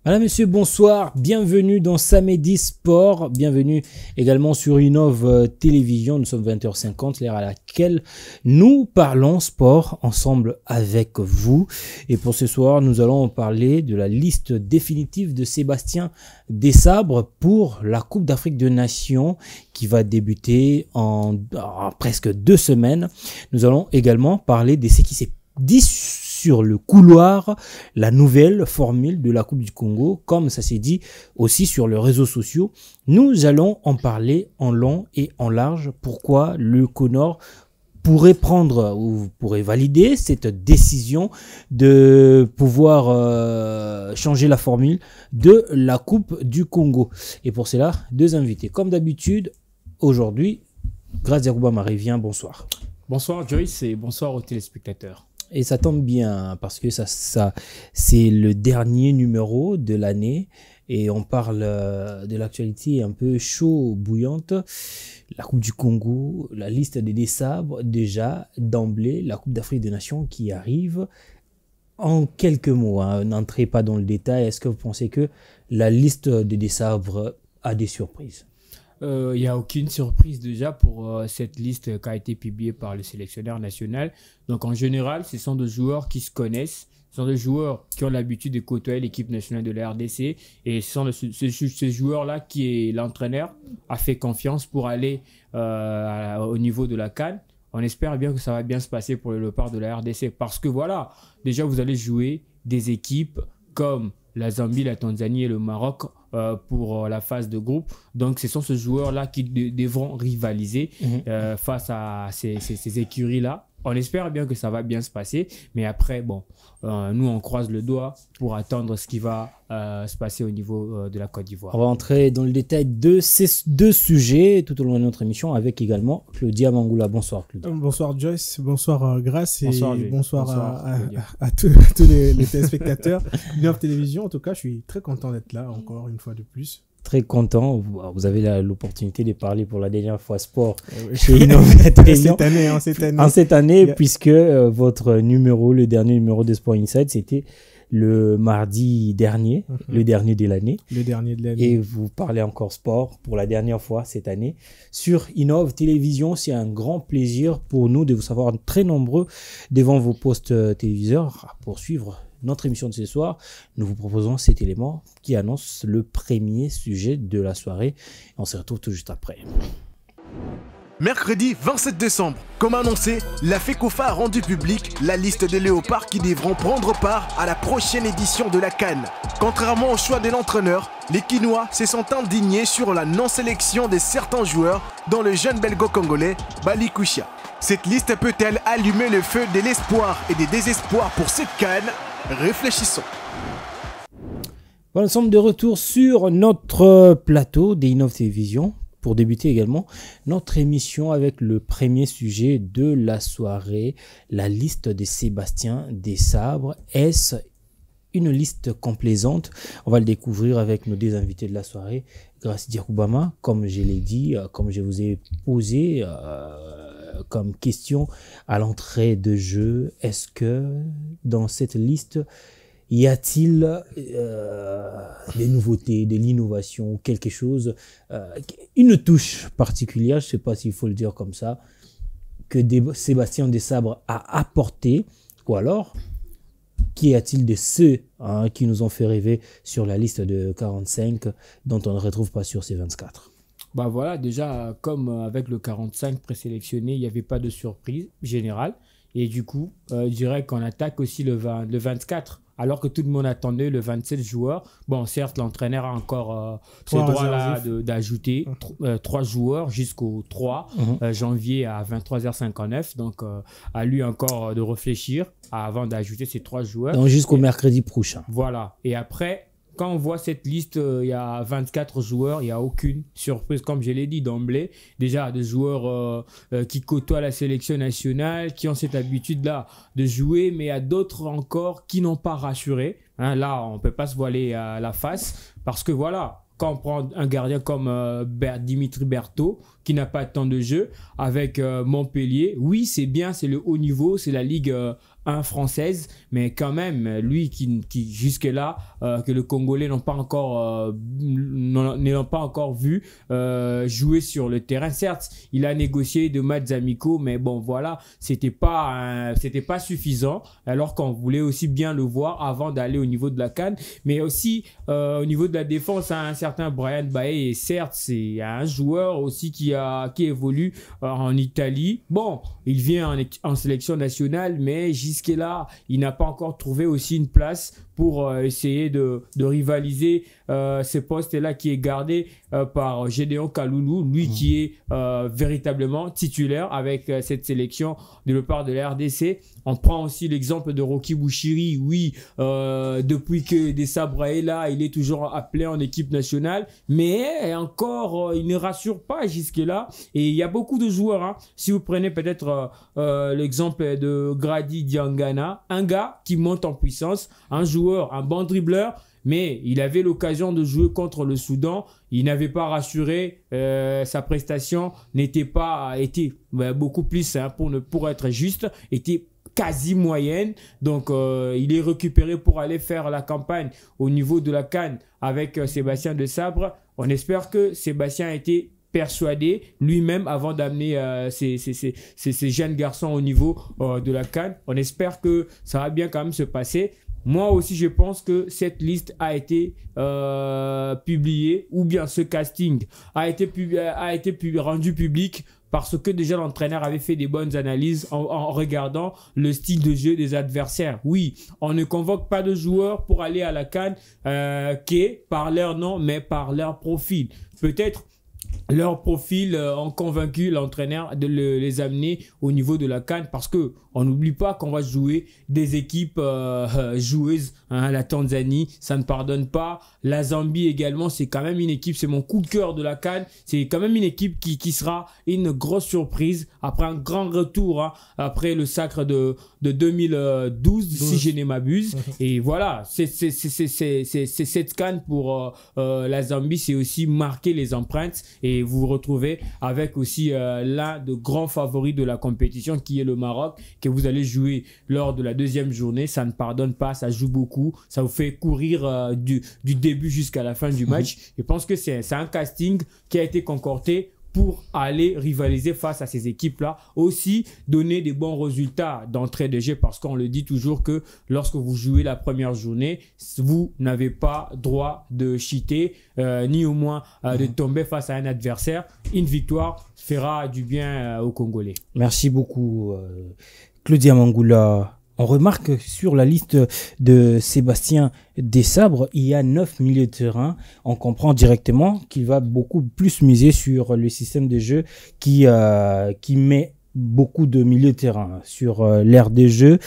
Madame, Monsieur, bonsoir, bienvenue dans Samedi Sport, bienvenue également sur Innov Télévision, nous sommes 20h50, l'heure à laquelle nous parlons sport ensemble avec vous. Et pour ce soir, nous allons parler de la liste définitive de Sébastien Desabre pour la Coupe d'Afrique des Nations qui va débuter en presque 2 semaines. Nous allons également parler de ce qui s'est dit sur le couloir, la nouvelle formule de la Coupe du Congo, comme ça s'est dit aussi sur les réseaux sociaux. Nous allons en parler en long et en large. Pourquoi le CONOR pourrait prendre ou pourrait valider cette décision de pouvoir changer la formule de la Coupe du Congo. Et pour cela, 2 invités. Comme d'habitude, aujourd'hui, Grace Yarouba revient. Bonsoir. Bonsoir Joyce et bonsoir aux téléspectateurs. Et ça tombe bien parce que ça c'est le dernier numéro de l'année et on parle de l'actualité un peu chaud, bouillante. La Coupe du Congo, la liste des Desabres, déjà d'emblée, la Coupe d'Afrique des Nations qui arrive. En quelques mots, n'entrez pas dans le détail, est-ce que vous pensez que la liste des Desabres a des surprises? Il n'y a aucune surprise déjà pour cette liste qui a été publiée par le sélectionneur national. Donc en général, ce sont des joueurs qui se connaissent, ce sont des joueurs qui ont l'habitude de côtoyer l'équipe nationale de la RDC et ce sont ces joueurs-là qui l'entraîneur a fait confiance pour aller au niveau de la CAN. On espère bien que ça va bien se passer pour le Léopard de la RDC parce que voilà, déjà vous allez jouer des équipes comme la Zambie, la Tanzanie et le Maroc pour la phase de groupe. Donc, ce sont ces joueurs-là qui devront rivaliser face à ces écuries-là. On espère bien que ça va bien se passer. Mais après, bon, nous, on croise le doigt pour attendre ce qui va se passer au niveau de la Côte d'Ivoire. On va entrer dans le détail de ces 2 sujets tout au long de notre émission avec également Claudia Mangoula. Bonsoir Claudia. Bonsoir Joyce, bonsoir Grace et bonsoir à tous les téléspectateurs d'Innov Télévision. En tout cas, je suis très content d'être là encore une fois de plus. Très content. Vous avez l'opportunité de parler pour la dernière fois sport chez Innov Télévision. En cette année, puisque votre numéro, le dernier numéro de Sport Inside, c'était le mardi dernier, le dernier de l'année. Le dernier de l'année. Et vous parlez encore sport pour la dernière fois cette année sur Innov Télévision. C'est un grand plaisir pour nous de vous savoir très nombreux devant vos postes téléviseurs pour suivre notre émission de ce soir. Nous vous proposons cet élément qui annonce le premier sujet de la soirée. On se retrouve tout juste après. Mercredi 27 décembre, comme annoncé, la FECOFA a rendu publique la liste des léopards qui devront prendre part à la prochaine édition de la CAN. Contrairement au choix de l'entraîneur, les Quinois se sont indignés sur la non-sélection de certains joueurs, dont le jeune belgo-congolais Bali Kouchia. Cette liste peut-elle allumer le feu de l'espoir et des désespoirs pour cette CAN? Réfléchissons. Voilà, nous sommes de retour sur notre plateau d'Innov Télévision pour débuter également notre émission avec le premier sujet de la soirée, la liste de Sébastien Desabre. Est-ce une liste complaisante? On va le découvrir avec nos 2 invités de la soirée. Grace Yarouba, comme je l'ai dit, comme je vous ai posé comme question à l'entrée de jeu, est-ce que dans cette liste, y a-t-il des nouveautés, de l'innovation, quelque chose, une touche particulière, je ne sais pas s'il faut le dire comme ça, que Sébastien Desabre a apporté, ou alors, qu'y a-t-il de ceux qui nous ont fait rêver sur la liste de 45 dont on ne retrouve pas sur ces 24? Bah voilà, déjà, comme avec le 45 présélectionné, il n'y avait pas de surprise générale. Et du coup, je dirais qu'on attaque aussi le 24. Alors que tout le monde attendait le 27 joueurs. Bon, certes, l'entraîneur a encore ce droit-là d'ajouter 3 joueurs jusqu'au 3 janvier à 23h59. Donc, à lui encore de réfléchir avant d'ajouter ces 3 joueurs. Donc, jusqu'au mercredi prochain. Voilà. Et après, quand on voit cette liste, il y a 24 joueurs, il n'y a aucune surprise, comme je l'ai dit d'emblée. Déjà, des joueurs qui côtoient la sélection nationale, qui ont cette habitude-là de jouer, mais il y a d'autres encore qui n'ont pas rassuré. Là, on ne peut pas se voiler la face, parce que voilà, quand on prend un gardien comme Dimitri Berthaud, qui n'a pas de temps de jeu, avec Montpellier, oui, c'est bien, c'est le haut niveau, c'est la Ligue 1 française, mais quand même, lui qui jusque-là, que le Congolais n'ont pas encore vu jouer sur le terrain. Certes, il a négocié de matchs amicaux, mais bon, voilà, c'était pas suffisant, alors qu'on voulait aussi bien le voir avant d'aller au niveau de la CAN. Mais aussi, au niveau de la défense, un certain Brian Bae, et certes, c'est un joueur aussi qui évolue en Italie. Bon, il vient en sélection nationale, mais jusque-là, il n'a pas encore trouvé aussi une place pour essayer de rivaliser ce poste-là qui est gardé par Gédéon Kaloulou, lui qui est véritablement titulaire avec cette sélection de la part de la RDC. On prend aussi l'exemple de Rocky Bouchiri. Oui, depuis que Desabre est là, il est toujours appelé en équipe nationale, mais encore, il ne rassure pas jusque-là. Et il y a beaucoup de joueurs, hein. Si vous prenez peut-être l'exemple de Grady Diangana, un gars qui monte en puissance, un joueur, un bon dribbleur, mais il avait l'occasion de jouer contre le Soudan. Il n'avait pas rassuré, sa prestation était beaucoup plus, hein, pour être juste, était quasi moyenne. Donc il est récupéré pour aller faire la campagne au niveau de la CAN avec Sébastien Desabre. On espère que Sébastien a été persuadé lui-même avant d'amener ces jeunes garçons au niveau de la CAN. On espère que ça va bien quand même se passer. Moi aussi, je pense que cette liste a été publiée, ou bien ce casting a été rendu public parce que déjà l'entraîneur avait fait des bonnes analyses en regardant le style de jeu des adversaires. Oui, on ne convoque pas de joueurs pour aller à la CAN par leur nom, mais par leur profil. Peut-être leur profil ont convaincu l'entraîneur de les amener au niveau de la CAN, parce que on n'oublie pas qu'on va jouer des équipes joueuses, hein, la Tanzanie, ça ne pardonne pas. La Zambie également, c'est quand même une équipe, c'est mon coup de cœur de la CAN. C'est quand même une équipe qui sera une grosse surprise après un grand retour, hein, après le sacre de 2012, si je ne m'abuse. Et voilà, c'est cette CAN pour la Zambie, c'est aussi marquer les empreintes, et vous vous retrouvez avec aussi l'un de grands favoris de la compétition qui est le Maroc, que vous allez jouer lors de la 2e journée. Ça ne pardonne pas, ça joue beaucoup, ça vous fait courir du début jusqu'à la fin du match. Je pense que c'est un casting qui a été concocté pour aller rivaliser face à ces équipes-là. Aussi, donner des bons résultats d'entrée de jeu, parce qu'on le dit toujours que lorsque vous jouez la première journée, vous n'avez pas droit de cheater, ni au moins de tomber face à un adversaire. Une victoire fera du bien aux Congolais. Merci beaucoup, Claudia Mangula. On remarque sur la liste de Sébastien Desabre, il y a 9 milieux de terrain. On comprend directement qu'il va beaucoup plus miser sur le système de jeu qui met beaucoup de milieux de terrain sur l'ère de jeu.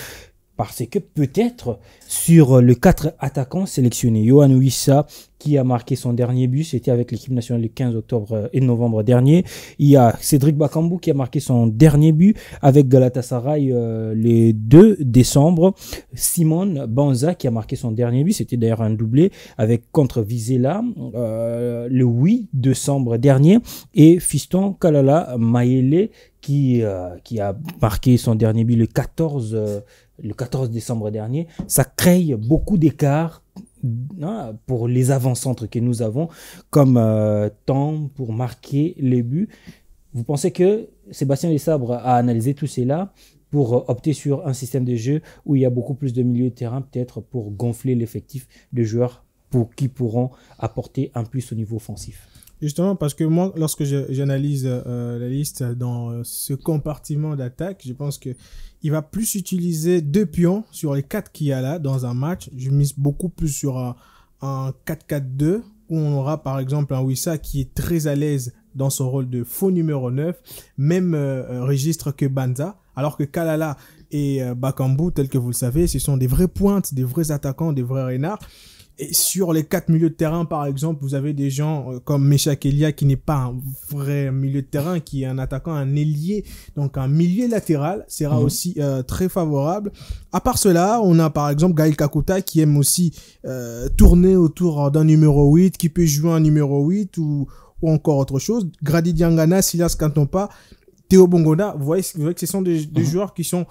Parce que peut-être sur le 4 attaquants sélectionnés, Yohan Wissa qui a marqué son dernier but, c'était avec l'équipe nationale le 15 octobre et novembre dernier. Il y a Cédric Bakambu qui a marqué son dernier but avec Galatasaray le 2 décembre. Simon Banza qui a marqué son dernier but, c'était d'ailleurs un doublé avec contre Vizela le 8 décembre dernier. Et Fiston Kalala Mayele qui a marqué son dernier but le 14 décembre dernier. Ça crée beaucoup d'écart pour les avant-centres que nous avons comme temps pour marquer les buts. Vous pensez que Sébastien Desabre a analysé tout cela pour opter sur un système de jeu où il y a beaucoup plus de milieux de terrain, peut-être pour gonfler l'effectif de joueurs qui pourront apporter un plus au niveau offensif? Justement, parce que moi, lorsque j'analyse la liste dans ce compartiment d'attaque, je pense que il va plus utiliser 2 pions sur les 4 qu'il y a là dans un match. Je mise beaucoup plus sur un 4-4-2 où on aura par exemple un Wissa qui est très à l'aise dans son rôle de faux numéro 9, même registre que Banza, alors que Kalala et Bakambu, tel que vous le savez, ce sont des vraies pointes, des vrais attaquants, des vrais renards. Et sur les 4 milieux de terrain, par exemple, vous avez des gens comme Meshak Elia qui n'est pas un vrai milieu de terrain, qui est un attaquant, un ailier. Donc un milieu latéral sera aussi très favorable. À part cela, on a par exemple Gaël Kakuta qui aime aussi tourner autour d'un numéro 8, qui peut jouer un numéro 8 ou encore autre chose. Grady Diangana, Silas Kantompa, Théo Bongonda, vous voyez que ce sont des joueurs qui sont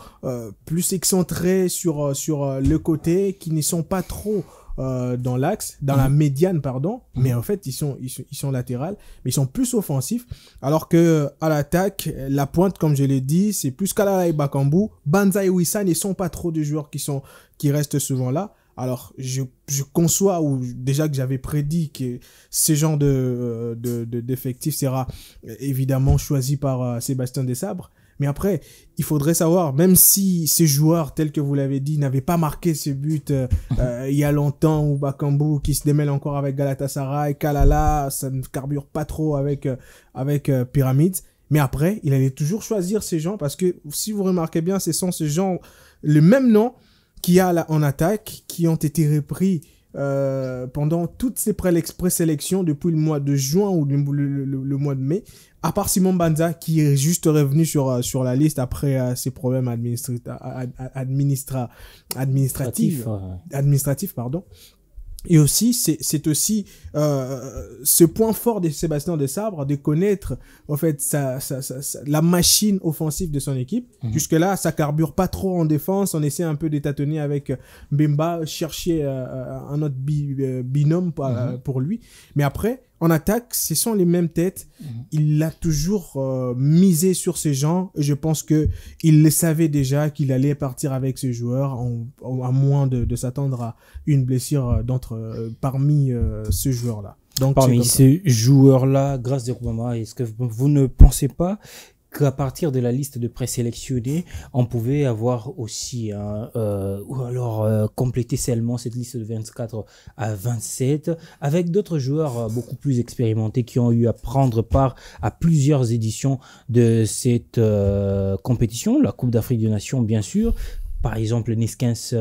plus excentrés sur le côté, qui ne sont pas trop dans l'axe, dans la médiane, pardon, mais en fait, ils sont latérales, mais ils sont plus offensifs, alors que à l'attaque, la pointe, comme je l'ai dit, c'est plus Kalala et Bakambu. Banza et Wissa ne sont pas trop des joueurs qui restent souvent là. Alors, je conçois, ou déjà que j'avais prédit que ce genre d'effectif sera évidemment choisi par Sébastien Desabre. Mais après, il faudrait savoir, même si ces joueurs, tels que vous l'avez dit, n'avaient pas marqué ce but il y a longtemps, ou Bakambu qui se démêle encore avec Galatasaray, Kalala, ça ne carbure pas trop avec Pyramids. Mais après, il allait toujours choisir ces gens, parce que si vous remarquez bien, ce sont ces gens, le même nom qu'il y a là en attaque, qui ont été repris pendant toutes ces présélections depuis le mois de juin ou le mois de mai, à part Simon Banza qui est juste revenu sur la liste après ses problèmes administratifs, pardon. Et aussi, c'est aussi ce point fort de Sébastien Desabre, de connaître en fait la machine offensive de son équipe. Jusque-là, ça carbure pas trop en défense. On essaie un peu de tâtonner avec Mbemba, chercher un autre binôme pour lui. Mais après, en attaque, ce sont les mêmes têtes. Il a toujours misé sur ces gens. Et je pense que il le savait déjà qu'il allait partir avec ces joueurs, à moins de s'attendre à une blessure parmi ces joueurs-là. Donc, parmi ces joueurs-là, grâce de Roumama, est-ce que vous ne pensez pas qu'à partir de la liste de présélectionnés, on pouvait avoir aussi, ou alors compléter seulement cette liste de 24 à 27, avec d'autres joueurs beaucoup plus expérimentés qui ont eu à prendre part à plusieurs éditions de cette compétition, la Coupe d'Afrique des Nations bien sûr. Par exemple, Neskens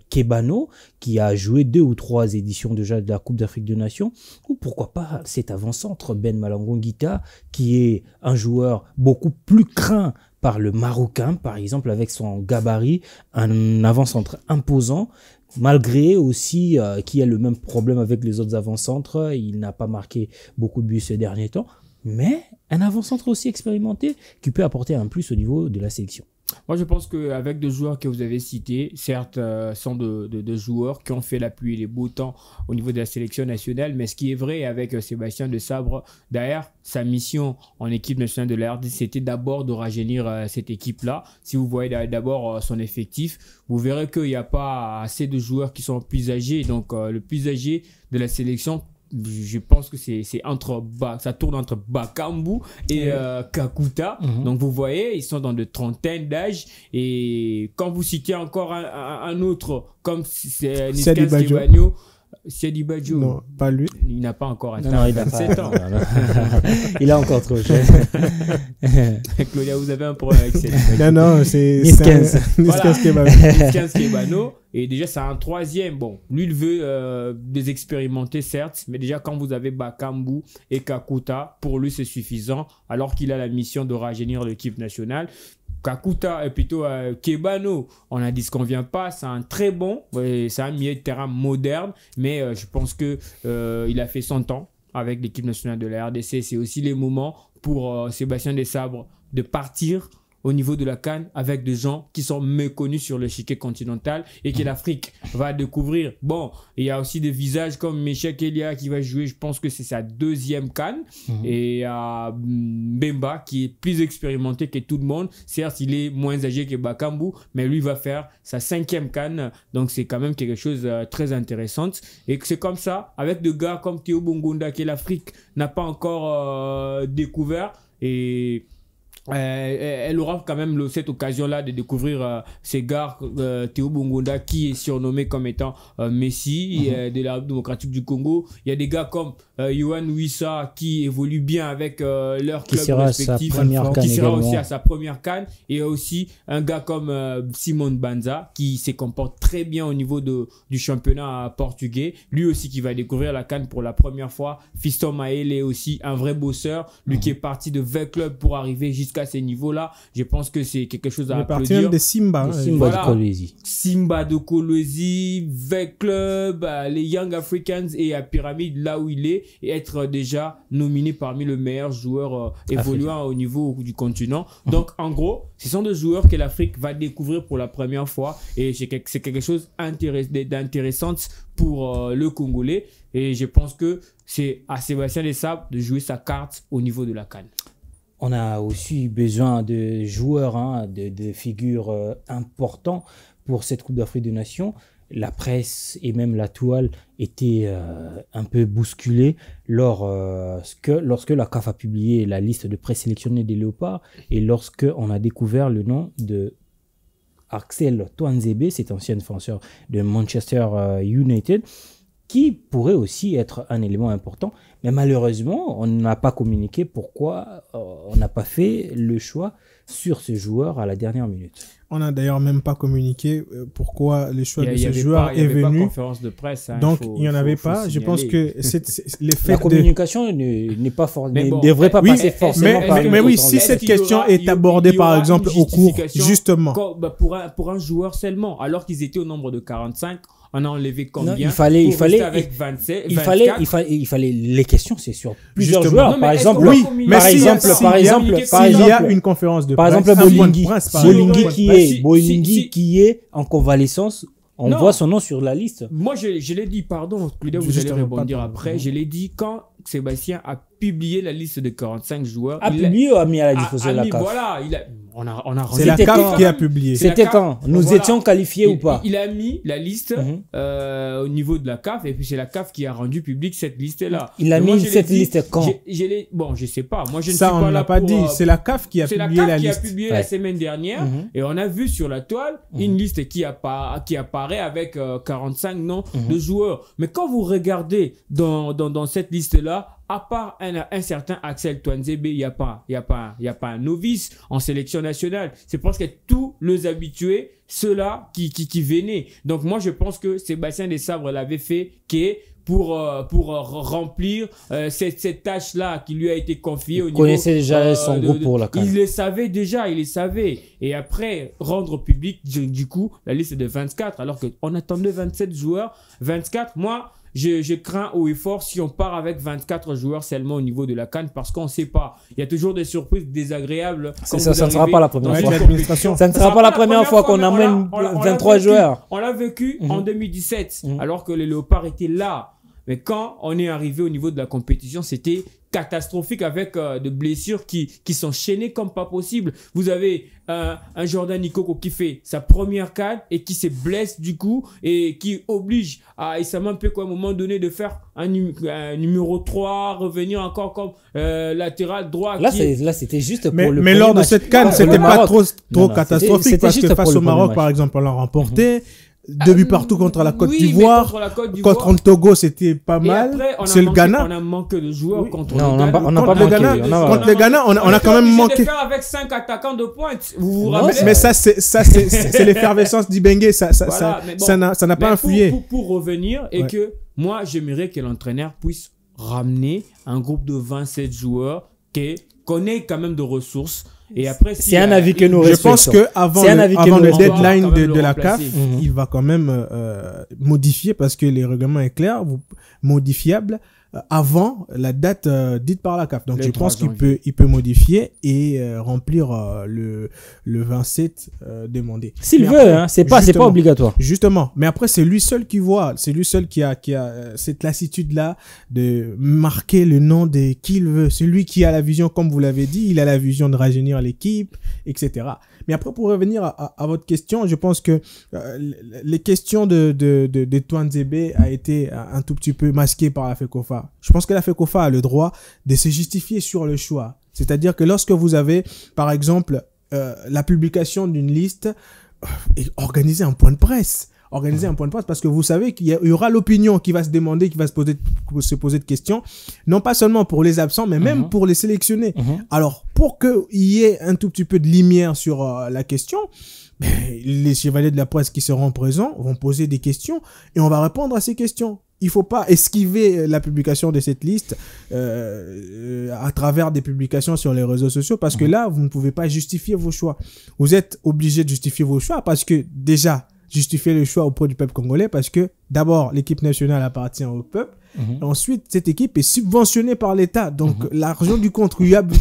Kebano, qui a joué 2 ou 3 éditions déjà de la Coupe d'Afrique des Nations. Ou pourquoi pas cet avant-centre, Ben Malangongita, qui est un joueur beaucoup plus craint par le Marocain, par exemple, avec son gabarit, un avant-centre imposant, malgré aussi qu'il a le même problème avec les autres avant-centres. Il n'a pas marqué beaucoup de buts ces derniers temps, mais un avant-centre aussi expérimenté qui peut apporter un plus au niveau de la sélection. Moi, je pense qu'avec deux joueurs que vous avez cités, certes, sont de joueurs qui ont fait la pluie et les beaux temps au niveau de la sélection nationale, mais ce qui est vrai avec Sébastien Desabre, derrière, sa mission en équipe nationale de la RDC, c'était d'abord de rajeunir cette équipe-là. Si vous voyez d'abord son effectif, vous verrez qu'il n'y a pas assez de joueurs qui sont plus âgés. Donc, le plus âgé de la sélection, je pense que ça tourne entre Bakambu et Kakuta. Donc vous voyez, ils sont dans de trentaines d'âge. Et quand vous citez encore un autre comme c'est Neskens Kebano, Siedi Badjo. Non, pas lui. Il n'a pas encore atteint 27 ans. Il a encore trop jeune. Claudia, vous avez un problème avec Siedi. Non, c'est Neskens Kebano. Neskens Kebano. Et déjà, c'est un troisième. Bon, lui, il veut des expérimenter, certes. Mais déjà, quand vous avez Bakambu et Kakuta, pour lui, c'est suffisant. Alors qu'il a la mission de rajeunir l'équipe nationale. Kakuta et plutôt Kebano, on a dit ce qu'on vient pas, c'est un très bon, c'est un milieu de terrain moderne, mais je pense que il a fait son temps avec l'équipe nationale de la RDC. C'est aussi les moments pour Sébastien Desabre de partir au niveau de la CAN avec des gens qui sont méconnus sur l'échiquier continental et que l'Afrique va découvrir. Bon, il y a aussi des visages comme Meshek Elia qui va jouer, je pense que c'est sa deuxième CAN, et Mbemba qui est plus expérimenté que tout le monde. Certes, il est moins âgé que Bakambu, mais lui va faire sa 5e CAN, donc c'est quand même quelque chose de très intéressant. Et c'est comme ça, avec des gars comme Théo Bongonda que l'Afrique n'a pas encore découvert, et elle aura quand même cette occasion-là de découvrir ces gars, Théo Bongonda qui est surnommé comme étant Messi de la République démocratique du Congo. Il y a des gars comme Yohan Wissa qui évolue bien avec leur club respectif, qui sera aussi à sa première CAN. Et il y a aussi un gars comme Simon Banza qui se comporte très bien au niveau du championnat portugais. Lui aussi qui va découvrir la CAN pour la première fois. Fiston Maël est aussi un vrai bosseur. Lui qui est parti de 20 clubs pour arriver jusqu'à jusqu'à ces niveaux-là, je pense que c'est quelque chose à Il est parti applaudir. même des Simba. Le hein. Simba Voilà. de Kolwezi. Simba de Kolwezi, VEC Club, les Young Africans et à Pyramide là où il est et être déjà nominé parmi les meilleurs joueurs évoluant au niveau du continent. Donc en gros, ce sont des joueurs que l'Afrique va découvrir pour la première fois et c'est quelque chose d'intéressant pour le Congolais et je pense que c'est à Sébastien Desabre de jouer sa carte au niveau de la CAN. On a aussi besoin de joueurs, hein, de figures importants pour cette Coupe d'Afrique des Nations. La presse et même la toile étaient un peu bousculées lorsque la CAF a publié la liste de présélectionnés des Léopards et lorsque on a découvert le nom de Axel Tuanzebe, cet ancien défenseur de Manchester United, qui pourrait aussi être un élément important. Mais malheureusement, on n'a pas communiqué pourquoi on n'a pas fait le choix sur ce joueur à la dernière minute. On n'a d'ailleurs même pas communiqué pourquoi le choix de Il y ce avait joueur pas, il y est avait pas venu. conférence de presse. Hein, Donc, il n'y en avait pas. Je pense que l'effet La de... communication n'est pas Mais bon, ne devrait pas oui, passer forcément par une mais oui, autre si organisation. cette question est abordée, par exemple, au cours, justement. Pour un joueur seulement, alors qu'ils étaient au nombre de 45, on a enlevé combien? Non, il fallait avec 27, il 24. fallait les questions, c'est sur plusieurs Justement. joueurs. Non, par mais est-ce exemple, qu'on Oui, va communiquer- mais par s'il y a- exemple, s'il par y a- exemple, par s'il y a exemple, une conférence de par presse, exemple, un point de Bolingi, presse, par exemple. Bolingi Bah, qui si- qui est en convalescence, on Non. voit son nom sur la liste. Moi, je l'ai dit, pardon, Claudia, vous Juste allez un rebondir repas, après. pardon. Je l'ai dit quand Sébastien a publié la liste de 45 joueurs. A il a- publié ou a mis à la a- disposition a de la mis- CAF? Voilà, on a C'est la C'était CAF quand qui a publié. C'est la C'était CAF. quand nous Voilà. étions qualifiés ou pas? Il a mis la liste Mhm. au niveau de la CAF et puis c'est la CAF qui a rendu public cette liste-là. Il a Mais moi, mis je l'ai cette dit, liste quand? Bon, je sais pas. Moi, je ne Ça, suis on pas ne là l'a pas pour, dit. C'est la CAF qui a c'est la publié CAF la qui a liste. publié Ouais. la semaine dernière Mhm. et on a vu sur la toile une liste qui apparaît avec 45 noms de joueurs. Mais quand vous regardez dans cette liste-là, à part un certain Axel Tuanzebe, il n'y a pas un novice en sélection nationale. C'est parce que tous les habitués, ceux-là qui venaient. Donc moi, je pense que Sébastien Desabre l'avait fait pour remplir cette tâche-là qui lui a été confiée au niveau... Connaissait déjà son groupe pour la CAN. Il le savait déjà, il le savait. Et après, rendre public, du coup, la liste de 24, alors qu'on attendait 27 joueurs. 24, moi... Je crains haut et fort si on part avec 24 joueurs seulement au niveau de la CAN parce qu'on ne sait pas. Il y a toujours des surprises désagréables. Ça ne sera pas la première Ouais, fois. l'administration. Ça ne sera pas la première fois qu'on amène 23 joueurs. On l'a vécu Mhm. en 2017 Mhm. alors que les Léopards étaient là. Mais quand on est arrivé au niveau de la compétition, c'était catastrophique avec des blessures qui s'enchaînaient comme pas possible. Vous avez un Jordan Nikoko qui fait sa première CAN et qui se blesse du coup et qui oblige à Issama Mpeko à un moment donné de faire un numéro 3, revenir encore comme latéral droit. Là, c'était juste pour le Mais premier lors de match. cette CAN, Pour c'était le pas Maroc. trop Non, catastrophique c'était parce juste que pour face le au Maroc, premier match. par exemple, on l'a remporté. 2 buts partout contre la Côte Oui, mais d'Ivoire. contre la Côte d'Ivoire. Contre le Togo, c'était pas Et mal. après, C'est le Ghana. On a manqué de joueurs contre Non, le Ghana. on n'a pas Contre le manqué. Ghana, contre le Ghana, on a quand même obligé manqué. de faire avec 5 attaquants de pointe. Vous vous Non, rappelez? Mais ça, c'est l'effervescence d'Ibengue. Voilà, mais bon. Ça n'a pas Mais influé. pour revenir, et Ouais. que moi, j'aimerais que l'entraîneur puisse ramener un groupe de 27 joueurs qui connaît quand même de ressources. Et après, C'est un avis que nous Je respectons. pense que avant C'est un avis que le nous respectons. deadline On va quand même de le la CAF, remplacer. Mhm. il va quand même modifier parce que les règlements est clair, modifiable avant la date dite par la CAF. Donc Le je 3 pense qu'il janvier. peut modifier et remplir le 27 demandé. S'il Mais veut, après, hein, c'est pas justement, obligatoire. Justement, mais après c'est lui seul qui voit, c'est lui seul qui a cette lassitude là de marquer le nom de qui il veut. C'est lui qui a la vision, comme vous l'avez dit, il a la vision de rajeunir l'équipe, etc. Mais après pour revenir à votre question, je pense que les questions de Tuanzebe a été un tout petit peu masquées par la FECOFA. Je pense que la FECOFA a le droit de se justifier sur le choix. C'est-à-dire que lorsque vous avez, par exemple, la publication d'une liste, organiser un point de presse. Organiser un point de presse parce que vous savez qu'il y aura l'opinion qui va se demander, qui va se poser de questions, non pas seulement pour les absents, mais même pour les sélectionnés. Alors, pour qu'il y ait un tout petit peu de lumière sur la question, les chevaliers de la presse qui seront présents vont poser des questions et on va répondre à ces questions. il faut pas esquiver la publication de cette liste à travers des publications sur les réseaux sociaux parce que là, vous ne pouvez pas justifier vos choix. Vous êtes obligé de justifier vos choix parce que déjà, justifier le choix auprès du peuple congolais parce que d'abord, l'équipe nationale appartient au peuple. Ensuite, cette équipe est subventionnée par l'État. Donc, l'argent du contribuable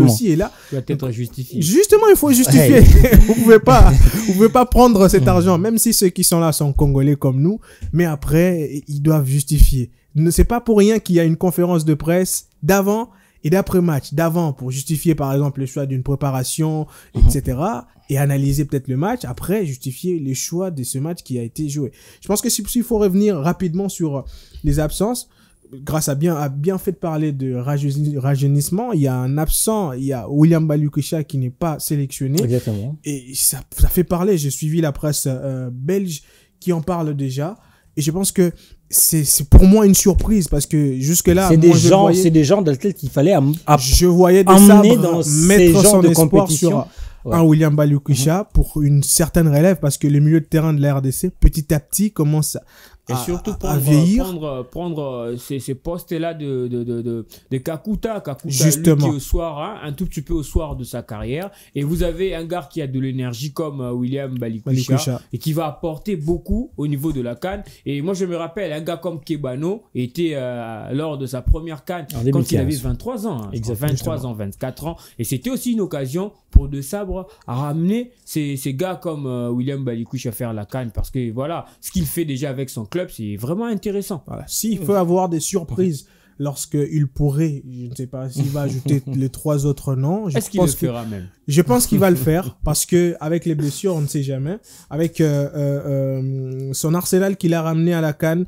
aussi est là. Doit être justifié. Justement, il faut justifier. Vous pouvez pas prendre cet argent, même si ceux qui sont là sont congolais comme nous. Mais après, ils doivent justifier. C'est pas pour rien qu'il y a une conférence de presse d'avant et d'après-match. D'avant, pour justifier, par exemple, le choix d'une préparation, etc. Et analyser peut-être le match. Après, justifier les choix de ce match qui a été joué. Je pense que s'il faut revenir rapidement sur les absences, grâce à bien fait de parler de rajeunissement, il y a un absent, il y a William Balukusha qui n'est pas sélectionné. Exactement. Et ça fait parler. J'ai suivi la presse belge qui en parle déjà. Et je pense que c'est pour moi une surprise parce que jusque-là, c'est des gens dans lesquels il fallait je voyais des emmener sabres dans mettre ces genres son de espoir compétition. sur un William Balukusha pour une certaine relève parce que le milieu de terrain de la RDC, petit à petit, commence Et surtout à vieillir. prendre ces postes-là de Kakuta. Justement. Lui qui au soir, hein, un tout petit peu au soir de sa carrière. Et vous avez un gars qui a de l'énergie comme William Balukusha et qui va apporter beaucoup au niveau de la CAN. Et moi, je me rappelle, un gars comme Kebano était lors de sa première CAN quand il avait 23 ans. Hein, 23 ans, 24 ans. Et c'était aussi une occasion pour De Sabre à ramener ces gars comme William Balukusha à faire la CAN parce que voilà, ce qu'il fait déjà avec son club, c'est vraiment intéressant. Voilà. S'il peut avoir des surprises lorsqu'il pourrait, je ne sais pas s'il va ajouter les 3 autres noms. Est-ce qu'il le fera même? Je pense qu'il va le faire parce que avec les blessures, on ne sait jamais. Avec son arsenal qu'il a ramené à la CAN,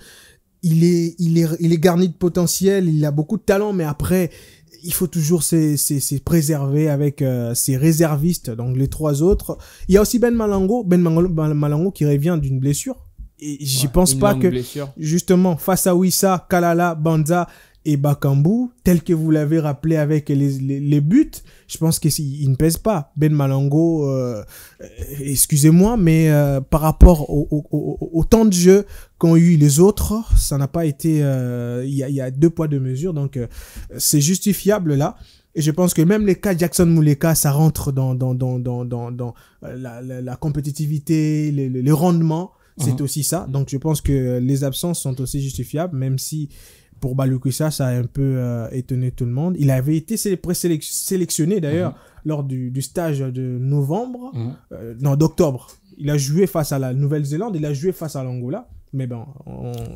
il est garni de potentiel, il a beaucoup de talent, mais après, il faut toujours se préserver avec ses réservistes, donc les 3 autres. Il y a aussi Ben Malango qui revient d'une blessure. Et j'y pense pas que, justement, face à Wissa, Kalala, Banza et Bakambu, tel que vous l'avez rappelé avec les buts, je pense qu'il ne pèse pas. Ben Malango, excusez-moi, mais par rapport au temps de jeu qu'ont eu les autres, ça n'a pas été... Il y a 2 poids 2 mesures, donc c'est justifiable là. Et je pense que même les cas Jackson Muleka, ça rentre dans la compétitivité, le rendement. C'est aussi ça. Donc, je pense que les absences sont aussi justifiables, même si pour Balukusha, ça a un peu étonné tout le monde. Il avait été sélectionné d'ailleurs lors du stage de novembre, d'octobre. Il a joué face à la Nouvelle-Zélande, il a joué face à l'Angola. Mais bon,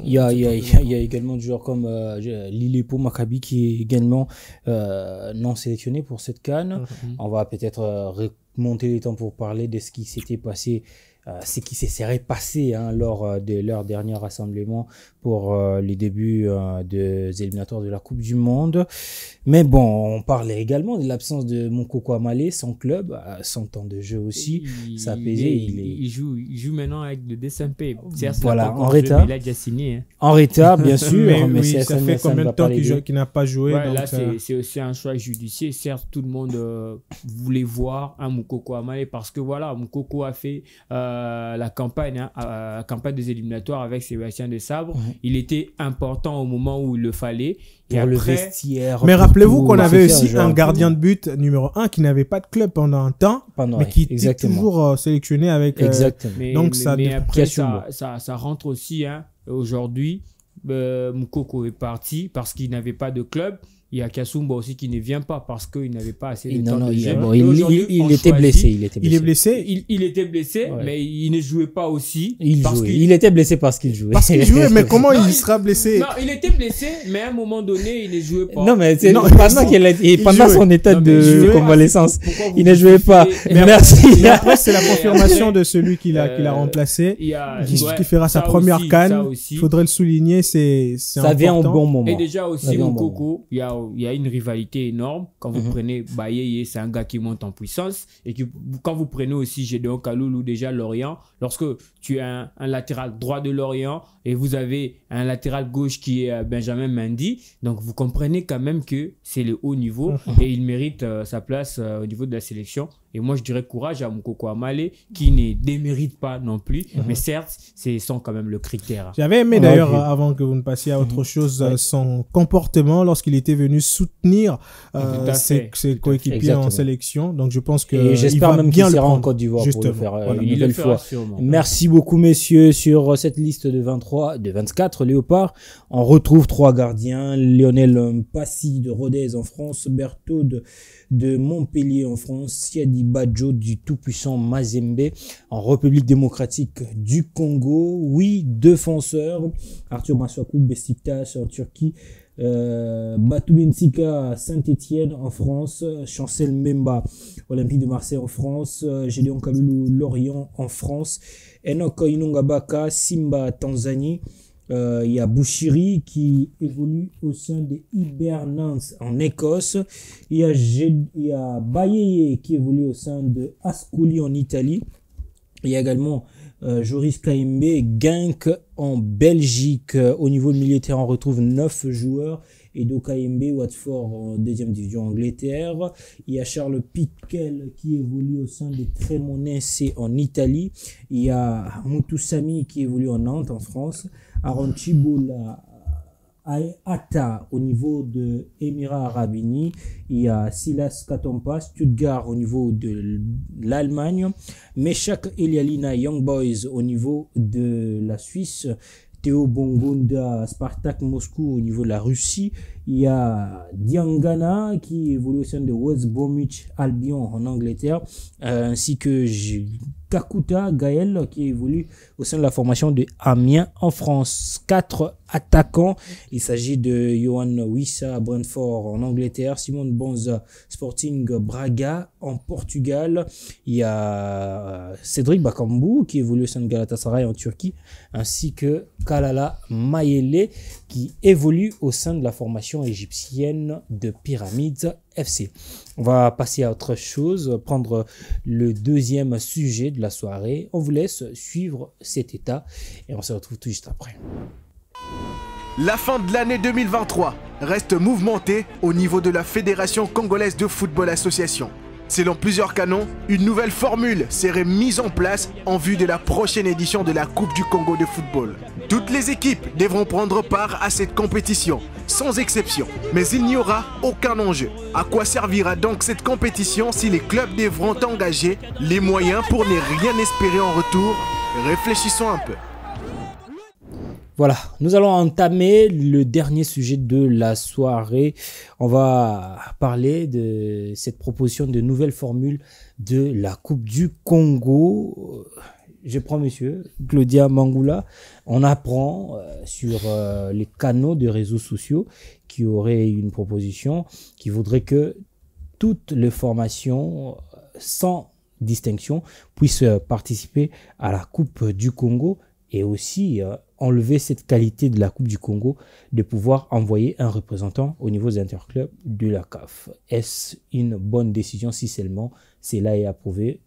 il y a également des joueurs comme Lilipo Maccabi qui est également non sélectionné pour cette CAN. On va peut-être remonter les temps pour parler de ce qui s'était passé. Ce qui serait passé lors de leur dernier rassemblement pour les débuts des éliminatoires de la Coupe du Monde. Mais bon, on parlait également de l'absence de Moukoko Amale, son club, son temps de jeu aussi. Ça a pesé. Il joue maintenant avec le DSMP. Voilà, en retard. Il a déjà signé. Hein. En retard, bien sûr. mais oui, ça fait combien de temps qu'il n'a pas joué? Ouais, donc là, c'est aussi un choix judiciaire. Certes, tout le monde voulait voir un Moukoko Amale parce que voilà, Moukoko a fait la campagne des éliminatoires avec Sébastien De Sabre. Il était important au moment où il le fallait. Et pour après, le vestiaire. Mais rappelez-vous qu'on avait aussi un gardien de but numéro 1 qui n'avait pas de club pendant un temps, mais qui était toujours sélectionné avec... Donc mais après, ça rentre aussi aujourd'hui. Moukoko est parti parce qu'il n'avait pas de club. Il y a Kasumba aussi qui ne vient pas parce qu'il n'avait pas assez de temps de jeu. Il était blessé. Il était blessé, mais il ne jouait pas aussi. Il était blessé parce qu'il jouait. Parce qu'il jouait, mais comment il sera blessé? Non, il était blessé, mais à un moment donné, il ne jouait pas. Non, mais pendant son état de convalescence, il ne jouait pas. Merci. Après, c'est la confirmation de celui qui l'a remplacé, qui fera sa première CAN. Il faudrait le souligner, c'est important. Ça vient au bon moment. Et déjà aussi, Moukoko, il y a une rivalité énorme. Quand vous prenez Bayeye, c'est un gars qui monte en puissance. Et quand vous prenez aussi Gédéon Kaloulou, déjà Lorient, lorsque tu as un latéral droit de Lorient et vous avez un latéral gauche qui est Benjamin Mendy, donc vous comprenez quand même que c'est le haut niveau et il mérite sa place au niveau de la sélection. Et moi, je dirais courage à Moukoko Amale, qui ne démérite pas non plus. Mais certes, c'est sans quand même le critère. J'avais aimé d'ailleurs, avant que vous ne passiez à autre chose, son comportement lorsqu'il était venu soutenir ses coéquipiers en sélection. Donc je pense que et j'espère même qu'il sera en Côte d'Ivoire pour le faire une nouvelle fois. Sûrement. Merci beaucoup messieurs sur cette liste de 24 léopards. On retrouve 3 gardiens: Lionel Mpassi de Rodez en France, Berthaud de Montpellier en France, Siadi Badjo du tout-puissant Mazembe en République démocratique du Congo. Oui, défenseurs: Arthur Masuaku Besiktas en Turquie, Batou Bensika à Saint-Etienne en France, Chancel Mbemba Olympique de Marseille en France, Gédéon Kalulu Lorient en France, Enoch Inongabaka Simba Tanzanie. Il y a Bouchiri qui évolue au sein des Hibernants en Écosse. Il y a Bayeye qui évolue au sein de Ascoli en Italie. Il y a également Joris Kaimbe, Genk en Belgique. Au niveau militaire, on retrouve 9 joueurs. Edo Kaimbe, Watford en 2e division Angleterre. Il y a Charles Piquel qui évolue au sein de Cremonese en Italie. Il y a Moutousami qui évolue en Nantes en France. Aaron Chiboula Ata au niveau de Émirats Arabes Unis. Il y a Silas Katompa Stuttgart au niveau de l'Allemagne. Meshak Elialina Young Boys au niveau de la Suisse. Théo Bongonda Spartak Moscou au niveau de la Russie. Il y a Diangana qui évolue au sein de West Bromwich Albion en Angleterre, ainsi que Kakuta Gaël qui évolue au sein de la formation de Amiens en France. 4 attaquants. Il s'agit de Johan Wissa Brentford en Angleterre, Simon Bonza Sporting Braga en Portugal. Il y a Cédric Bakambu qui évolue au sein de Galatasaray en Turquie, ainsi que Kalala Mayele qui évolue au sein de la formation égyptienne de Pyramides FC. On va passer à autre chose, prendre le deuxième sujet de la soirée. On vous laisse suivre cet état et on se retrouve tout juste après. La fin de l'année 2023 reste mouvementée au niveau de la Fédération congolaise de football association. Selon plusieurs canons, une nouvelle formule serait mise en place en vue de la prochaine édition de la Coupe du Congo de football. Toutes les équipes devront prendre part à cette compétition, sans exception. Mais il n'y aura aucun enjeu. À quoi servira donc cette compétition si les clubs devront engager les moyens pour ne rien espérer en retour? Réfléchissons un peu. Voilà, nous allons entamer le dernier sujet de la soirée. On va parler de cette proposition de nouvelle formule de la Coupe du Congo. Je prends monsieur Claudia Mangula. On apprend sur les canaux de réseaux sociaux qu'il y aurait une proposition qui voudrait que toutes les formations sans distinction puissent participer à la Coupe du Congo et aussi enlever cette qualité de la Coupe du Congo de pouvoir envoyer un représentant au niveau des interclubs de la CAF. Est-ce une bonne décision si seulement cela est approuvé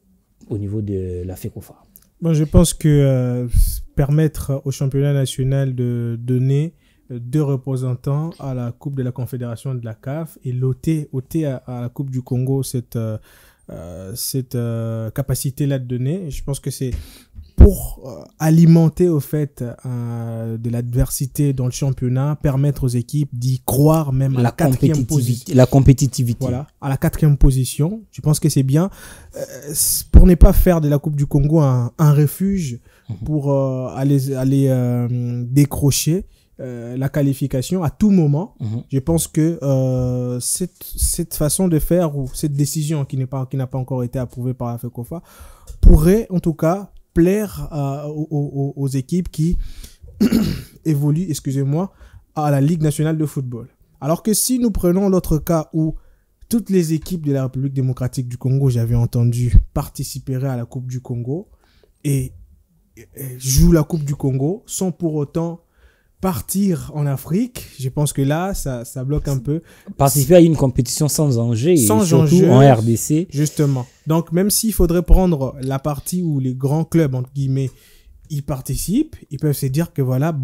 au niveau de la FECOFA? Bon, je pense que permettre au championnat national de donner 2 représentants à la Coupe de la Confédération de la CAF et ôter à la Coupe du Congo cette capacité-là de donner, je pense que c'est pour alimenter au fait de l'adversité dans le championnat, permettre aux équipes d'y croire même à la 4e position. La compétitivité. Voilà, à la 4e position. Je pense que c'est bien pour ne pas faire de la Coupe du Congo un refuge pour aller décrocher la qualification à tout moment. Je pense que cette façon de faire ou cette décision qui n'a pas encore été approuvée par la FECOFA pourrait en tout cas plaire aux équipes qui évoluent, à la Ligue nationale de football. Alors que si nous prenons l'autre cas où toutes les équipes de la République démocratique du Congo, j'avais entendu, participeraient à la Coupe du Congo et jouent la Coupe du Congo sans pour autant partir en Afrique, je pense que là, ça bloque un peu. Participer à une compétition sans enjeu, surtout en RDC. Justement. Donc, même s'il faudrait prendre la partie où les grands clubs, entre guillemets, ils participent, ils peuvent se dire que voilà,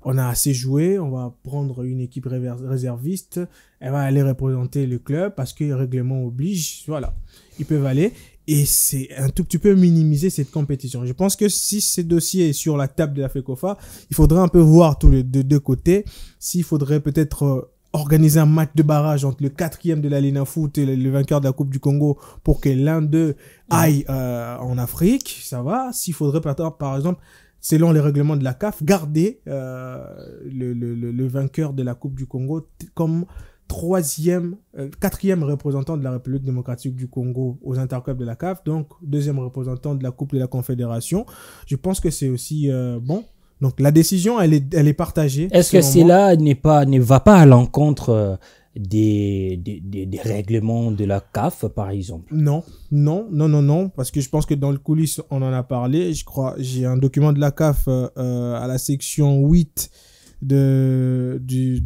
on a assez joué, on va prendre une équipe réserviste, elle va aller représenter le club parce que le règlement oblige, voilà. Ils peuvent aller et c'est un tout petit peu minimiser cette compétition. Je pense que si ce dossier est sur la table de la FECOFA, il faudrait un peu voir tous les deux côtés. S'il faudrait peut-être organiser un match de barrage entre le 4e de la Ligue Foot et le vainqueur de la Coupe du Congo pour que l'un d'eux aille en Afrique, ça va. S'il faudrait par exemple, selon les règlements de la CAF, garder le vainqueur de la Coupe du Congo comme 4e représentant de la République démocratique du Congo aux interclubs de la CAF, donc 2e représentant de la Coupe de la Confédération. Je pense que c'est aussi bon. Donc la décision, elle est partagée. Est-ce que cela ne va pas à l'encontre des règlements de la CAF, par exemple? Non, parce que je pense que dans le coulisses, on en a parlé. Je crois, j'ai un document de la CAF à la section 8 du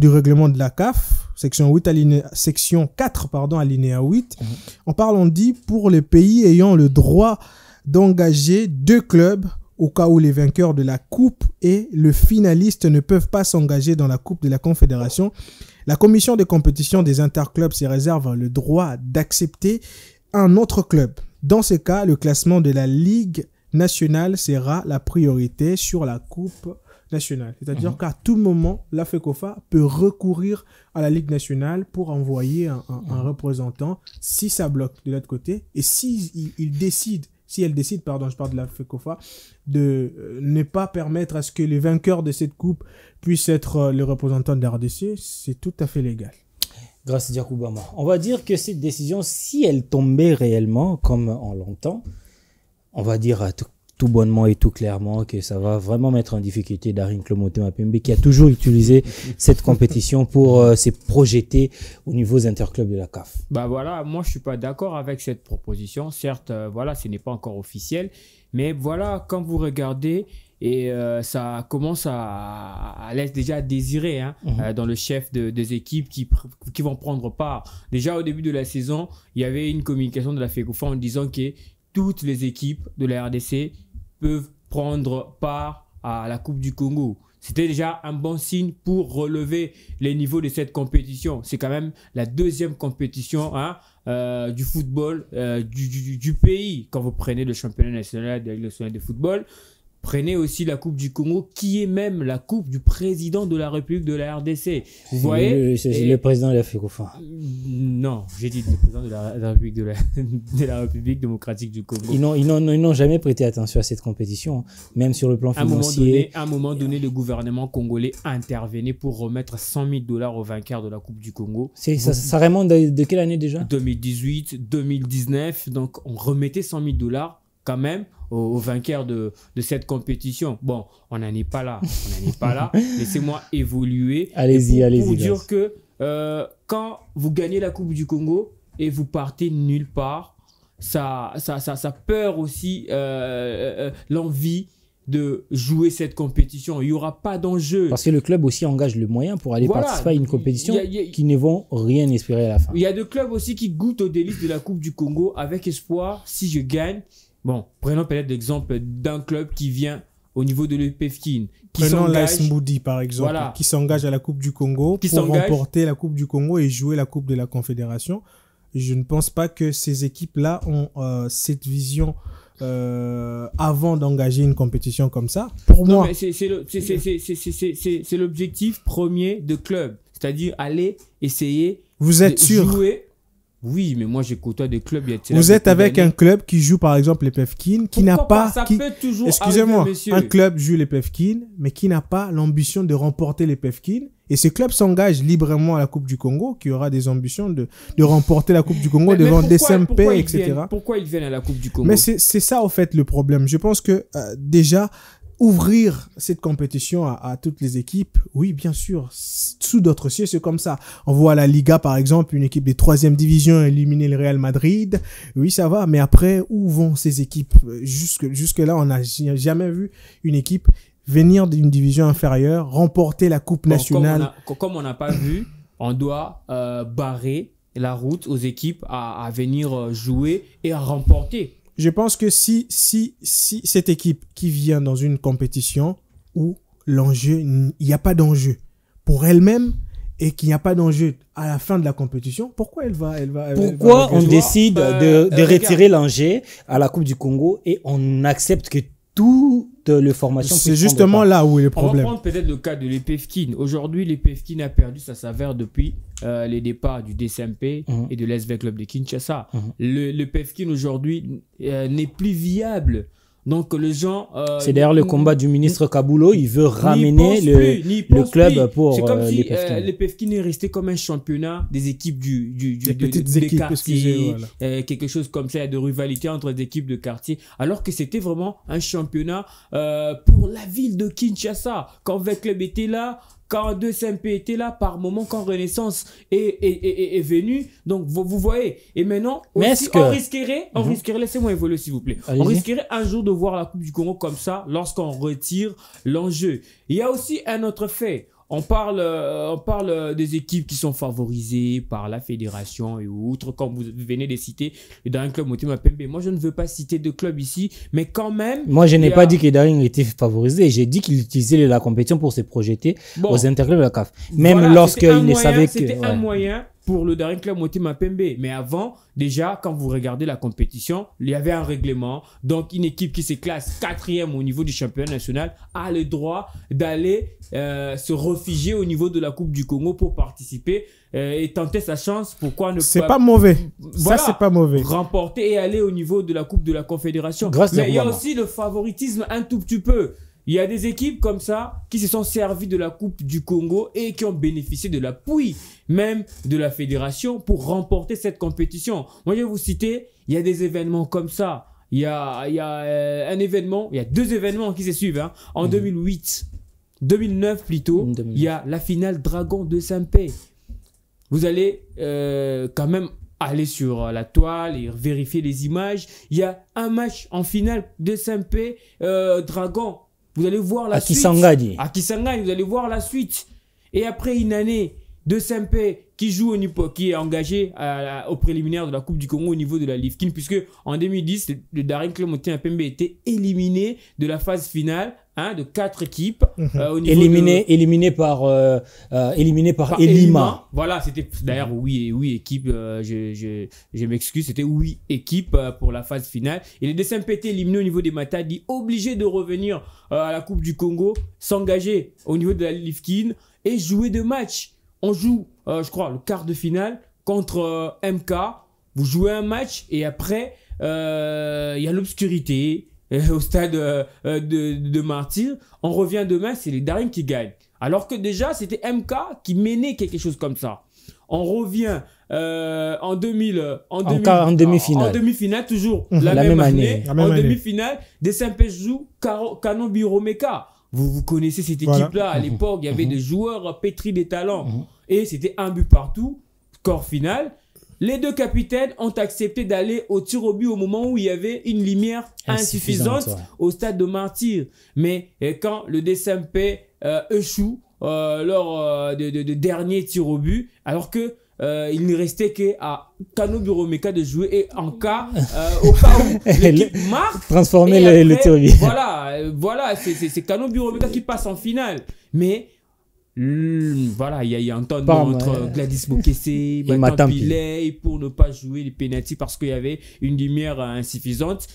règlement de la CAF, section 4, alinéa 8. On dit pour les pays ayant le droit d'engager 2 clubs au cas où les vainqueurs de la Coupe et le finaliste ne peuvent pas s'engager dans la Coupe de la Confédération, la commission des compétitions des interclubs se réserve le droit d'accepter un autre club. Dans ce cas, le classement de la Ligue nationale sera la priorité sur la Coupe nationale. C'est-à-dire qu'à tout moment, la FECOFA peut recourir à la Ligue nationale pour envoyer un représentant si ça bloque de l'autre côté. Et si elle décide, je parle de la FECOFA, de ne pas permettre à ce que les vainqueurs de cette coupe puissent être les représentants de la RDC, c'est tout à fait légal. Grâce à Diakoubama. On va dire que cette décision, si elle tombait réellement, comme on l'entend, on va dire tout bonnement et tout clairement que ça va vraiment mettre en difficulté Daring Clomoto Mapembe, qui a toujours utilisé cette compétition pour se projeter au niveau des interclubs de la CAF. Voilà, moi je suis pas d'accord avec cette proposition. Certes, ce n'est pas encore officiel, mais voilà, quand vous regardez et ça commence à laisser déjà désirer dans le chef des équipes qui vont prendre part. Déjà au début de la saison, il y avait une communication de la FECOFA en disant que toutes les équipes de la RDC peuvent prendre part à la Coupe du Congo. C'était déjà un bon signe pour relever les niveaux de cette compétition. C'est quand même la 2e compétition du football du pays. Quand vous prenez le championnat national de football, prenez aussi la Coupe du Congo, qui est même la Coupe du président de la République de la RDC. Vous voyez, c'est le président de la FECOFA. Non, j'ai dit le président de la République de la République démocratique du Congo. Ils n'ont jamais prêté attention à cette compétition, même sur le plan financier. À un moment donné, le gouvernement congolais intervenait pour remettre $100,000 aux vainqueurs de la Coupe du Congo. Ça remonte de quelle année déjà? 2018, 2019. Donc, on remettait $100,000 quand même aux vainqueurs de cette compétition. Bon, on n'en est pas là. Laissez-moi évoluer. Allez-y. Pour dire que quand vous gagnez la Coupe du Congo et vous partez nulle part, ça perd aussi l'envie de jouer cette compétition. Il n'y aura pas d'enjeu. Parce que le club aussi engage le moyen pour aller participer à une compétition qui ne vont rien espérer à la fin. Il y a des clubs aussi qui goûtent aux délices de la Coupe du Congo avec espoir, si je gagne. Bon, prenons peut-être l'exemple d'un club qui vient au niveau de l'EPFKIN. Prenons l'AS Moudi par exemple, qui s'engage à la Coupe du Congo pour remporter la Coupe du Congo et jouer la Coupe de la Confédération. Je ne pense pas que ces équipes-là ont cette vision avant d'engager une compétition comme ça. Pour moi, c'est l'objectif premier de club, c'est-à-dire aller essayer. Vous êtes sûr? Jouer. Oui, mais moi j'ai côtoie des clubs. Vous êtes avec un club qui joue par exemple les PEFKIN, qui n'a pas. Peut toujours excusez-moi, arriver, un club joue les PEFKIN, mais qui n'a pas l'ambition de remporter les PEFKIN. Et ce club s'engage librement à la Coupe du Congo, qui aura des ambitions de remporter la Coupe du Congo devant des SMP, etc. Pourquoi ils viennent à la Coupe du Congo? Mais c'est ça au fait le problème. Je pense que déjà ouvrir cette compétition à toutes les équipes, oui, bien sûr, sous d'autres cieux, c'est comme ça. On voit à la Liga, par exemple, une équipe de 3e division éliminer le Real Madrid. Oui, ça va, mais après, où vont ces équipes? Jusque-là, on n'a jamais vu une équipe venir d'une division inférieure, remporter la Coupe nationale. Comme on n'a pas vu, on doit barrer la route aux équipes à venir jouer et à remporter. Je pense que si cette équipe qui vient dans une compétition où l'enjeu, il n'y a pas d'enjeu pour elle-même et qu'il n'y a pas d'enjeu à la fin de la compétition, pourquoi elle va Pourquoi on décide de regarde. retirer l'Angers à la Coupe du Congo et on accepte que toute le formation C'est puisse justement prendre part? là où est le On va problème. prendre peut-être le cas de l'EPFKIN. Aujourd'hui, l'EPFKIN a perdu sa saveur depuis les départs du DSMP et de l'SV Club de Kinshasa. Le PFKIN aujourd'hui n'est plus viable. Donc les gens... C'est d'ailleurs le combat du ministre Kaboulo. Il veut ramener le club pour c'est comme si les PFKIN. le PFKIN est resté comme un championnat des équipes Des petites des équipes, quartiers, excusez, voilà. quelque chose comme ça, de rivalité entre les équipes de quartier, alors que c'était vraiment un championnat pour la ville de Kinshasa. Quand V Club était là, quand 2SMP était là, par moment, quand Renaissance est venu. Donc, vous voyez. Et maintenant, Mais aussi, est-ce que- on risquerait, laissez-moi évoluer s'il vous plaît. Allez-y. On risquerait un jour de voir la Coupe du Congo comme ça lorsqu'on retire l'enjeu. Il y a aussi un autre fait. On parle des équipes qui sont favorisées par la fédération et autres, comme vous venez de citer, dans un club Motema Pembe. Moi, je ne veux pas citer de club ici, mais quand même. Moi, je il n'ai y a- pas dit que Daring était favorisé. J'ai dit qu'il utilisait la compétition pour se projeter Bon. aux interclubs de la CAF. Même Voilà, lorsqu'il c'était un ne moyen- savait que... C'était un ouais. moyen pour le Daring Club Motema Pembe. Mais avant, déjà, quand vous regardez la compétition, il y avait un règlement. Donc, une équipe qui se classe 4e au niveau du championnat national a le droit d'aller se réfugier au niveau de la Coupe du Congo pour participer et tenter sa chance. Pourquoi ne C'est pas mauvais. Voilà. Ça, c'est pas mauvais. remporter et aller au niveau de la Coupe de la Confédération. Grâce Mais à il y a Rwanda. aussi le favoritisme un tout petit peu. Il y a des équipes comme ça qui se sont servies de la Coupe du Congo et qui ont bénéficié de l'appui même de la fédération pour remporter cette compétition. Moi, je vais vous citer, il y a des événements comme ça. Il y a un événement, il y a deux événements qui se suivent. Hein. En 2009 plutôt, 2009. il y a la finale Dragon de Saint-Pé. Vous allez quand même aller sur la toile et vérifier les images. Il y a un match en finale de Saint-Pé Dragon. Vous allez voir la À suite. Kisangani. À Kisangani, vous allez voir la suite. Et après une année de Saint-Pé qui joue qui est engagé au préliminaire de la Coupe du Congo au niveau de la Lifkin, puisque en 2010, le Daring Club Motema Pembe était éliminé de la phase finale de 4 équipes. Au niveau Éliminé par Elima. Voilà, c'était d'ailleurs oui équipes, je m'excuse, c'était oui équipes pour la phase finale. Et les DSMP étaient éliminés au niveau des Matadi, obligés de revenir à la Coupe du Congo, s'engager au niveau de la Lifkin et jouer deux matchs. On joue, je crois, le quart de finale contre MK. Vous jouez un match et après, il y a l'obscurité au stade de Martyr. On revient demain, c'est les Daring qui gagnent. Alors que déjà, c'était MK qui menait quelque chose comme ça. On revient en demi-finale. En demi-finale, toujours la même année. La même En année. demi-finale, DSMP joue Canon Biromeka. Vous connaissez cette Voilà. équipe-là. À l'époque, il y avait des joueurs pétris des talents. Et c'était un but partout. Score final. Les deux capitaines ont accepté d'aller au tir au but au moment où il y avait une lumière insuffisante ouais. au stade de Martyr. Mais quand le DSMP échoue lors de dernier tir au but, alors que il ne restait qu'à Kano Biromeka de jouer et en cas au cas où l'équipe marque, Transformer et le après, tir au but. voilà, c'est Kano Biromeka qui passe en finale. Mais voilà, il y a un temps entre Gladys Mokese, Matampi pour ne pas jouer les pénaltys parce qu'il y avait une lumière insuffisante.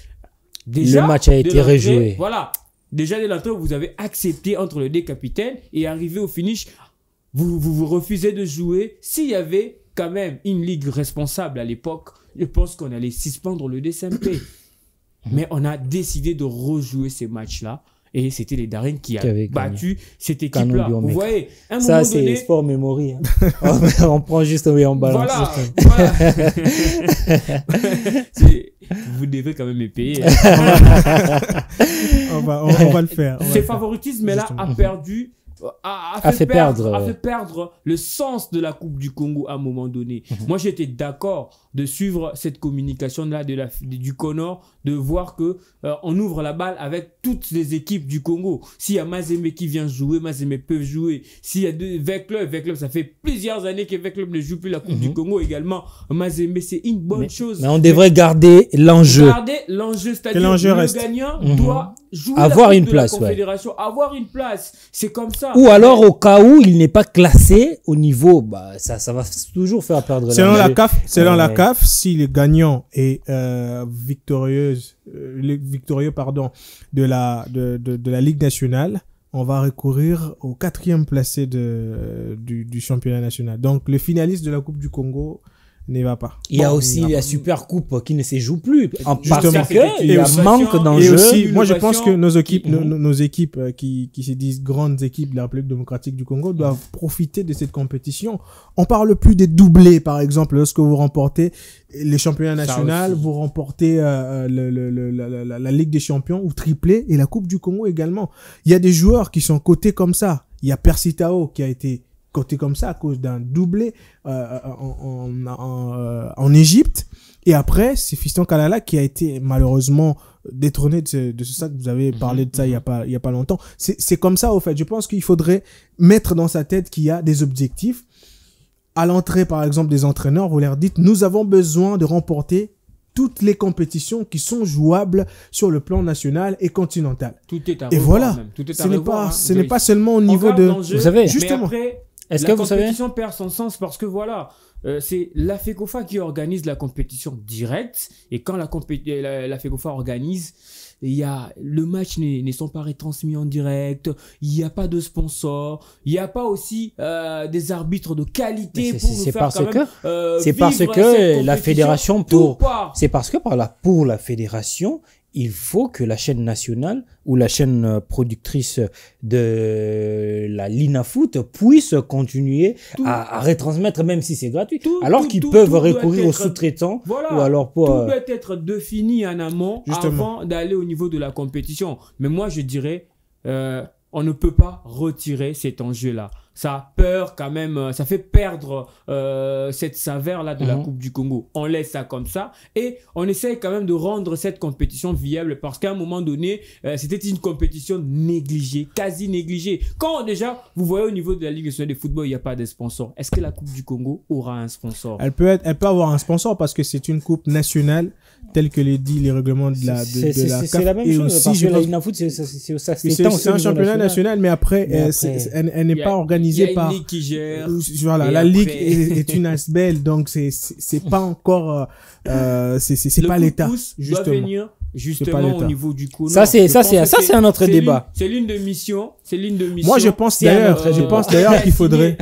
Déjà, le match a été rejoué. Voilà. Déjà, dès l'entrée, vous avez accepté entre les deux capitaines et arrivé au finish, vous refusez de jouer. S'il y avait quand même une ligue responsable à l'époque, je pense qu'on allait suspendre le DSMP. Mais on a décidé de rejouer ces matchs-là. Et c'était les Daring qui a battu cette équipe-là. Vous voyez, à un moment donné... Ça, c'est sport memory. Hein. on prend juste et on balance. Voilà. Vous devez quand même me payer. on va le faire. Ce favoritisme-là a perdu a fait perdre le sens de la Coupe du Congo à un moment donné. Moi, j'étais d'accord de suivre cette communication-là du Connor, de voir que on ouvre la balle avec toutes les équipes du Congo. S'il y a Mazembe qui vient jouer, Mazembe peuvent jouer. S'il y a V-Club, ça fait plusieurs années que V-Club ne joue plus la Coupe du Congo également. Mazembe, c'est une bonne chose. Mais on devrait garder l'enjeu. C'est-à-dire le gagnant doit jouer avoir la une coupe place, de la Confédération, avoir une place. C'est comme ça. Ou alors, au cas où il n'est pas classé au niveau, ça va toujours faire perdre Selon la CAF, si le gagnant est victorieux de la Ligue nationale, on va recourir au 4e placé du championnat national. Donc, le finaliste de la Coupe du Congo n'y va pas. Il y a aussi la Super Coupe qui ne se joue plus. Parce Justement. qu'il y a manque d'enjeux. Et aussi, moi je pense que nos équipes qui se disent grandes équipes de la République démocratique du Congo doivent profiter de cette compétition. On parle plus des doublés, par exemple, lorsque vous remportez les championnats nationaux, vous remportez la Ligue des champions ou triplé et la Coupe du Congo également. Il y a des joueurs qui sont cotés comme ça. Il y a Percy Tao qui a été côté comme ça à cause d'un doublé en Égypte, et après c'est Fiston Kalala qui a été malheureusement détrôné de ça que vous avez parlé de ça il y a pas longtemps. C'est comme ça au fait. Je pense qu'il faudrait mettre dans sa tête qu'il y a des objectifs à l'entrée, par exemple des entraîneurs. Vous leur dites nous avons besoin de remporter toutes les compétitions qui sont jouables sur le plan national et continental. Tout est à revoir. Et voilà. Même. Tout est ce n'est pas seulement au niveau de... Vous savez, justement. Est-ce que vous savez? La compétition perd son sens parce que voilà, c'est la FECOFA qui organise la compétition directe, et quand la FECOFA organise, le match ne sont pas retransmis en direct, il n'y a pas de sponsors, il n'y a pas aussi des arbitres de qualité pour nous faire quand même c'est parce que la fédération pour la fédération, il faut que la chaîne nationale ou la chaîne productrice de la Linafoot puisse continuer à retransmettre, même si c'est gratuit. Alors qu'ils peuvent recourir aux sous-traitants. Voilà, ou alors pour, tout doit être défini en amont avant d'aller au niveau de la compétition. Mais moi, je dirais, on ne peut pas retirer cet enjeu-là. Ça a peur quand même, ça fait perdre cette saveur-là de la Coupe du Congo. On laisse ça comme ça et on essaye quand même de rendre cette compétition viable, parce qu'à un moment donné, c'était une compétition négligée, quasi négligée. Quand déjà, vous voyez au niveau de la Ligue nationale de football, il n'y a pas de sponsor. Est-ce que la Coupe du Congo aura un sponsor? Elle peut avoir un sponsor parce que c'est une coupe nationale, tel que les dit les règlements de la CAF. C'est la même chose, parce que la Ligue nationale c'est un championnat national, mais après, elle n'est pas organisée par... Il y a une ligue qui gère. Voilà, la ligue est une ASBL, donc c'est pas encore... c'est pas l'État, justement. Doit venir justement au niveau du coup. Ça c'est un autre débat. C'est l'une de missions. Moi je pense d'ailleurs qu'il faudrait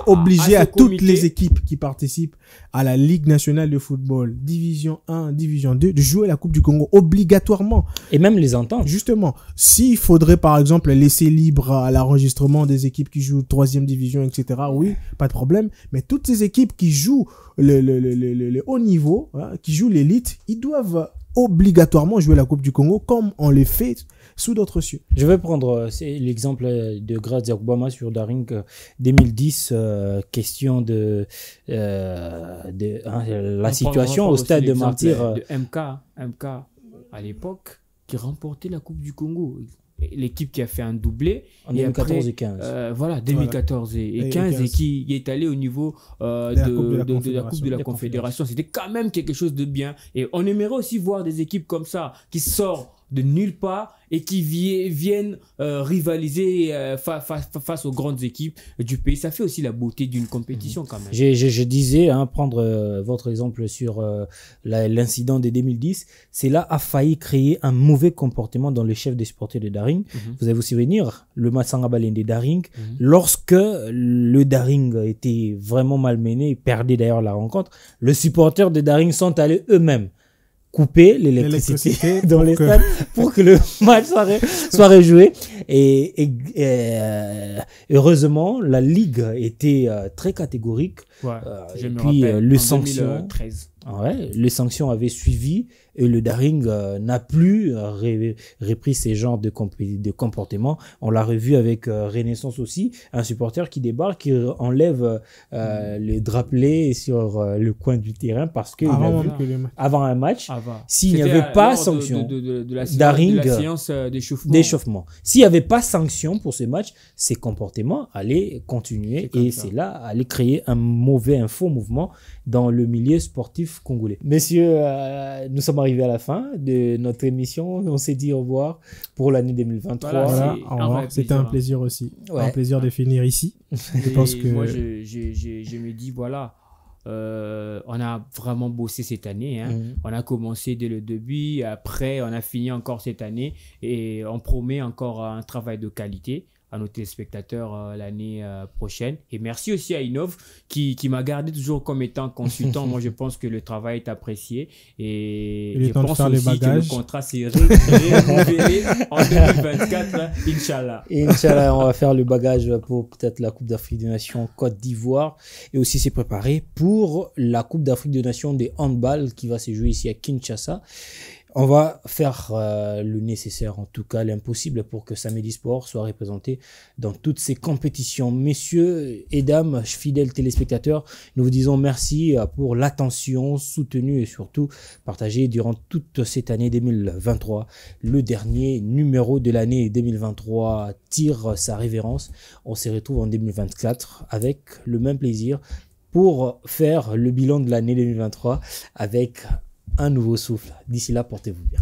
obliger à toutes les équipes qui participent à la Ligue nationale de football, division 1, division 2, de jouer la Coupe du Congo obligatoirement. Et même les entendre. Justement, s'il faudrait par exemple laisser libre à l'enregistrement des équipes qui jouent 3e division, etc., oui, pas de problème. Mais toutes ces équipes qui jouent le haut niveau, hein, qui jouent l'élite, ils doivent obligatoirement jouer la Coupe du Congo comme on le fait sous d'autres cieux. Je vais prendre l'exemple de Grazia Obama sur Daring 2010, question de la situation au stade de Martyr. De MK à l'époque qui remportait la Coupe du Congo. L'équipe qui a fait un doublé en 2014 et 15. 2014 et 15 et qui est allé au niveau de la Coupe de la Confédération. C'était quand même quelque chose de bien. Et on aimerait aussi voir des équipes comme ça qui sortent de nulle part et qui viennent rivaliser face aux grandes équipes du pays. Ça fait aussi la beauté d'une compétition quand même. Je disais, prendre votre exemple sur l'incident de 2010, cela a failli créer un mauvais comportement dans les chefs des supporters de Daring. Vous avez vous souvenir, le Matsanga Balen de Daring, lorsque le Daring était vraiment malmené, perdait d'ailleurs la rencontre, les supporters de Daring sont allés eux-mêmes couper l'électricité dans les stades pour que le match soit rejoué. Et heureusement, la Ligue était très catégorique. Ouais, et puis le sanction. 2013. Ouais, les sanctions avaient suivi et le Daring n'a plus repris ces genres de comportements. On l'a revu avec Renaissance aussi, un supporter qui débarque, qui enlève le drapelet sur le coin du terrain parce que avant un match, s'il n'y avait pas sanction de la Daring, séance d'échauffement. S'il n'y avait pas sanction pour ce match, ces comportements allaient continuer et c'est là allaient créer un faux mouvement dans le milieu sportif congolais. Messieurs, nous sommes arrivés à la fin de notre émission. On s'est dit au revoir pour l'année 2023. Voilà, au revoir. C'était un plaisir aussi. Ouais. Un plaisir de finir ici. Je pense que... Moi, je me dis, voilà, on a vraiment bossé cette année. On a commencé dès le début. Après, on a fini encore cette année. Et on promet encore un travail de qualité à nos téléspectateurs l'année prochaine. Et merci aussi à Innov qui m'a gardé toujours comme étant consultant. Moi, je pense que le travail est apprécié et je pense aussi que le contrat s'est renouvelé en 2024, Inch'Allah. Inch'Allah, on va faire le bagage pour peut-être la Coupe d'Afrique des Nations Côte d'Ivoire et aussi se préparer pour la Coupe d'Afrique des Nations des handball qui va se jouer ici à Kinshasa. On va faire le nécessaire, en tout cas l'impossible, pour que Samedi Sport soit représenté dans toutes ces compétitions. Messieurs et dames, fidèles téléspectateurs, nous vous disons merci pour l'attention soutenue et surtout partagée durant toute cette année 2023. Le dernier numéro de l'année 2023 tire sa révérence. On se retrouve en 2024 avec le même plaisir pour faire le bilan de l'année 2023 avec un nouveau souffle. D'ici là, portez-vous bien.